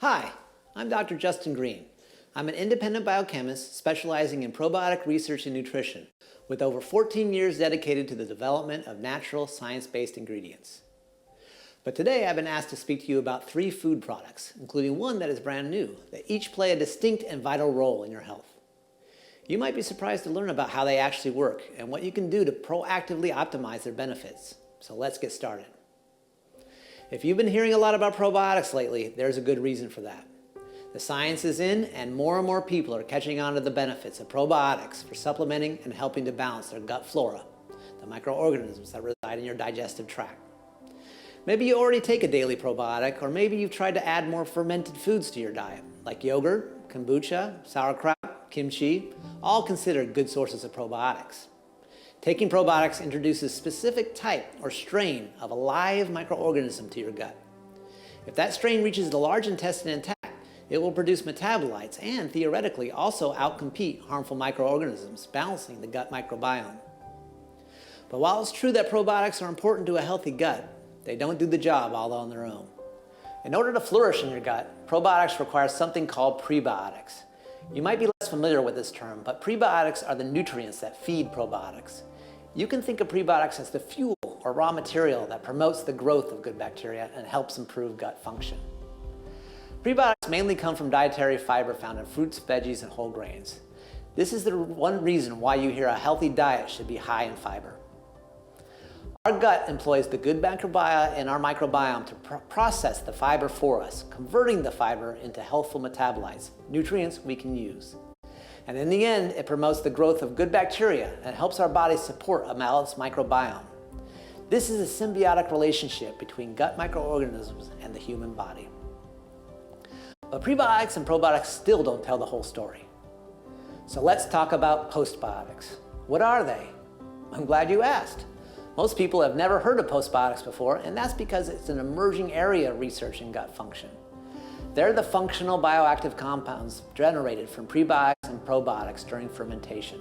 Hi, I'm Dr. Justin Green. I'm an independent biochemist specializing in probiotic research and nutrition with over 14 years dedicated to the development of natural science-based ingredients. But today I've been asked to speak to you about 3 food products, including one that is brand new, that each play a distinct and vital role in your health. You might be surprised to learn about how they actually work and what you can do to proactively optimize their benefits. So let's get started. If you've been hearing a lot about probiotics lately, there's a good reason for that. The science is in, and more people are catching on to the benefits of probiotics for supplementing and helping to balance their gut flora, the microorganisms that reside in your digestive tract. Maybe you already take a daily probiotic, or maybe you've tried to add more fermented foods to your diet, like yogurt, kombucha, sauerkraut, kimchi, all considered good sources of probiotics. Taking probiotics introduces specific type or strain of a live microorganism to your gut. If that strain reaches the large intestine intact, it will produce metabolites and theoretically also outcompete harmful microorganisms, balancing the gut microbiome. But while it's true that probiotics are important to a healthy gut, they don't do the job all on their own. In order to flourish in your gut, probiotics require something called prebiotics. You might be less familiar with this term, but prebiotics are the nutrients that feed probiotics. You can think of prebiotics as the fuel or raw material that promotes the growth of good bacteria and helps improve gut function. Prebiotics mainly come from dietary fiber found in fruits, veggies, and whole grains. This is the one reason why you hear a healthy diet should be high in fiber. Our gut employs the good microbiota in our microbiome to process the fiber for us, converting the fiber into healthful metabolites, nutrients we can use. And in the end, it promotes the growth of good bacteria and helps our body support a balanced microbiome. This is a symbiotic relationship between gut microorganisms and the human body. But prebiotics and probiotics still don't tell the whole story. So let's talk about postbiotics. What are they? I'm glad you asked. Most people have never heard of postbiotics before, and that's because it's an emerging area of research in gut function. They're the functional bioactive compounds generated from prebiotics and probiotics during fermentation.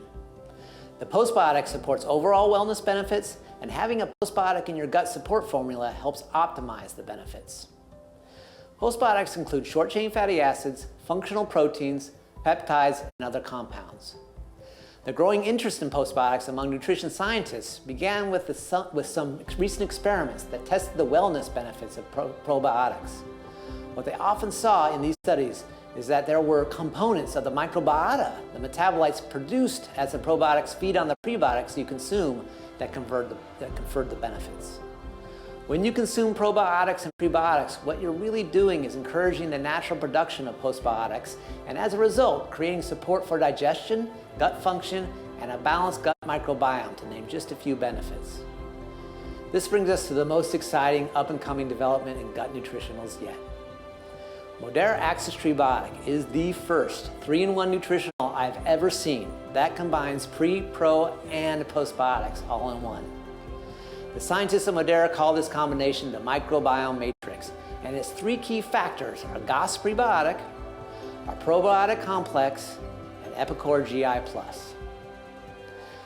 The postbiotic supports overall wellness benefits, and having a postbiotic in your gut support formula helps optimize the benefits. Postbiotics include short-chain fatty acids, functional proteins, peptides, and other compounds. The growing interest in postbiotics among nutrition scientists began with some recent experiments that tested the wellness benefits of probiotics. What they often saw in these studies is that there were components of the microbiota, the metabolites produced as the probiotics feed on the prebiotics you consume, that conferred the benefits. When you consume probiotics and prebiotics, what you're really doing is encouraging the natural production of postbiotics, and as a result, creating support for digestion, gut function, and a balanced gut microbiome, to name just a few benefits. This brings us to the most exciting up-and-coming development in gut nutritionals yet. Modere Axis TreBiotic is the first 3-in-1 nutritional I've ever seen that combines pre, pro, and postbiotics all in one. The scientists at Modere call this combination the Microbiome Matrix, and its 3 key factors are GAS Prebiotic, our Probiotic Complex, and Epicor GI+.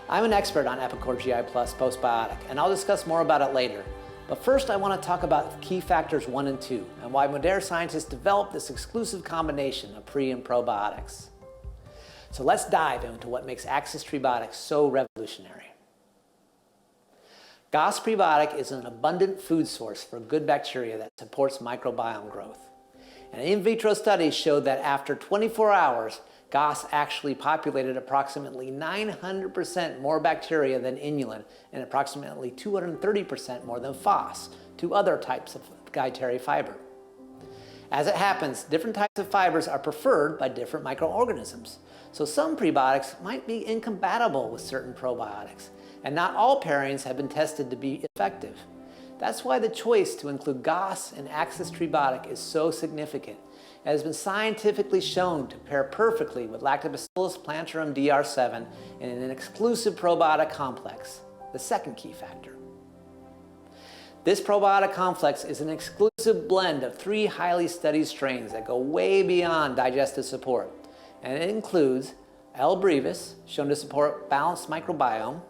I'm an expert on Epicor GI+ Postbiotic, and I'll discuss more about it later. But first I want to talk about key factors 1 and 2, and why Modere scientists developed this exclusive combination of pre and probiotics. So let's dive into what makes Axis TreBiotic so revolutionary. GAS Prebiotic is an abundant food source for good bacteria that supports microbiome growth. And in vitro studies showed that after 24 hours, GAS actually populated approximately 900% more bacteria than inulin and approximately 230% more than FOS, 2 other types of dietary fiber. As it happens, different types of fibers are preferred by different microorganisms. So some prebiotics might be incompatible with certain probiotics, and not all pairings have been tested to be effective. That's why the choice to include GAS and Axis TreBiotic is so significant. It has been scientifically shown to pair perfectly with Lactobacillus plantarum DR7 in an exclusive probiotic complex, the second key factor. This probiotic complex is an exclusive blend of 3 highly studied strains that go way beyond digestive support, and it includes L. brevis, shown to support balanced microbiome,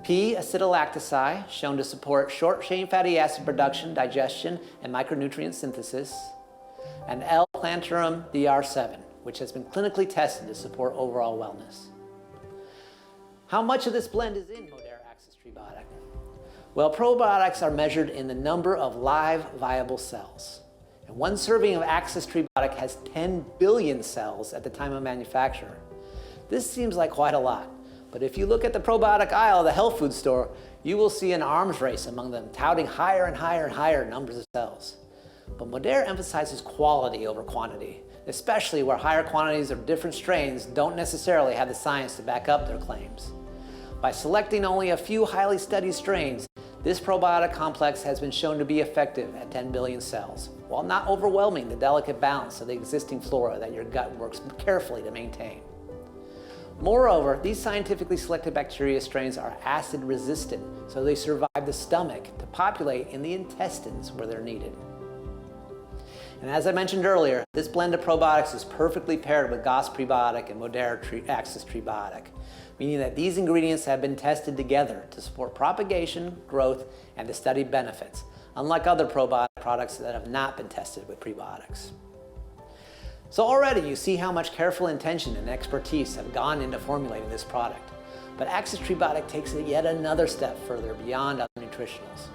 P. acetylactosai, shown to support short-chain fatty acid production, digestion, and micronutrient synthesis, and L-Plantarum DR7, which has been clinically tested to support overall wellness. How much of this blend is in Modere Axis TreBiotic? Well, probiotics are measured in the number of live viable cells. And one serving of Axis TreBiotic has 10 billion cells at the time of manufacture. This seems like quite a lot, but if you look at the probiotic aisle of the health food store, you will see an arms race among them, touting higher and higher and higher numbers of cells. But Modere emphasizes quality over quantity, especially where higher quantities of different strains don't necessarily have the science to back up their claims. By selecting only a few highly studied strains, this probiotic complex has been shown to be effective at 10 billion cells, while not overwhelming the delicate balance of the existing flora that your gut works carefully to maintain. Moreover, these scientifically selected bacteria strains are acid resistant, so they survive the stomach to populate in the intestines where they're needed. And as I mentioned earlier, this blend of probiotics is perfectly paired with PREBIOTIC and Modere Axis TreBiotic, meaning that these ingredients have been tested together to support propagation, growth, and to study benefits, unlike other probiotic products that have not been tested with prebiotics. So already you see how much careful intention and expertise have gone into formulating this product. But Axis TreBiotic takes it yet another step further beyond other nutritionals.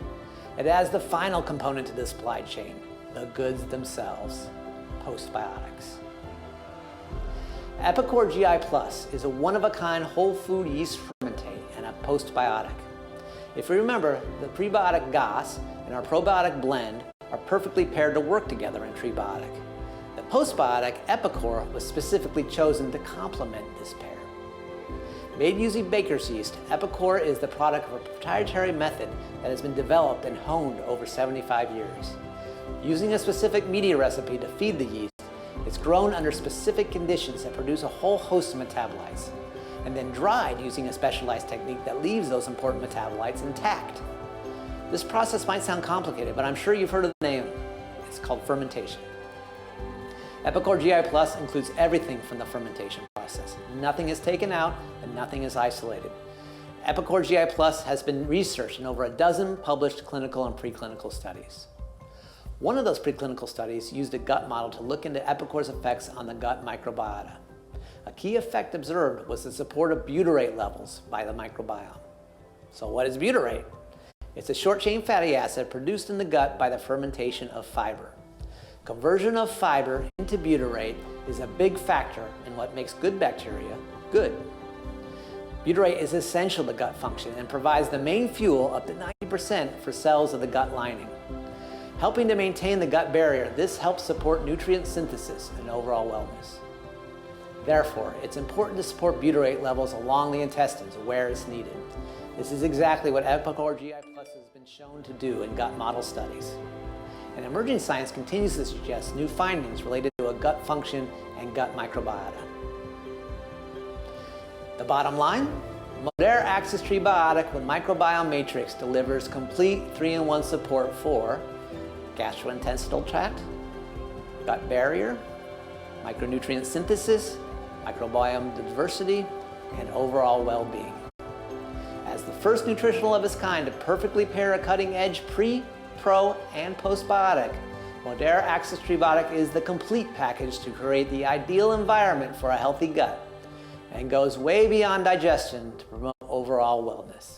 It adds the final component to this supply chain, the goods themselves, postbiotics. Epicor GI Plus is a one-of-a-kind whole food yeast fermentate and a postbiotic. If you remember, the prebiotic GAS and our probiotic blend are perfectly paired to work together in TreBiotic. The postbiotic Epicor was specifically chosen to complement this pair. Made using baker's yeast, Epicor is the product of a proprietary method that has been developed and honed over 75 years. Using a specific media recipe to feed the yeast, it's grown under specific conditions that produce a whole host of metabolites, and then dried using a specialized technique that leaves those important metabolites intact. This process might sound complicated, but I'm sure you've heard of the name. It's called fermentation. Epicor GI Plus includes everything from the fermentation process. Nothing is taken out and nothing is isolated. Epicor GI Plus has been researched in over a dozen published clinical and preclinical studies. One of those preclinical studies used a gut model to look into Epicor's effects on the gut microbiota. A key effect observed was the support of butyrate levels by the microbiome. So what is butyrate? It's a short-chain fatty acid produced in the gut by the fermentation of fiber. Conversion of fiber into butyrate is a big factor in what makes good bacteria good. Butyrate is essential to gut function and provides the main fuel up to 90% for cells of the gut lining. Helping to maintain the gut barrier, this helps support nutrient synthesis and overall wellness. Therefore, it's important to support butyrate levels along the intestines where it's needed. This is exactly what Epicor GI Plus has been shown to do in gut model studies. And emerging science continues to suggest new findings related to a gut function and gut microbiota. The bottom line, Modere Axis TreBiotic with Microbiome Matrix delivers complete 3-in-1 support for gastrointestinal tract, gut barrier, micronutrient synthesis, microbiome diversity, and overall well-being. As the first nutritional of its kind to perfectly pair a cutting-edge pre, pro, and postbiotic, Modere Axis TreBiotic is the complete package to create the ideal environment for a healthy gut and goes way beyond digestion to promote overall wellness.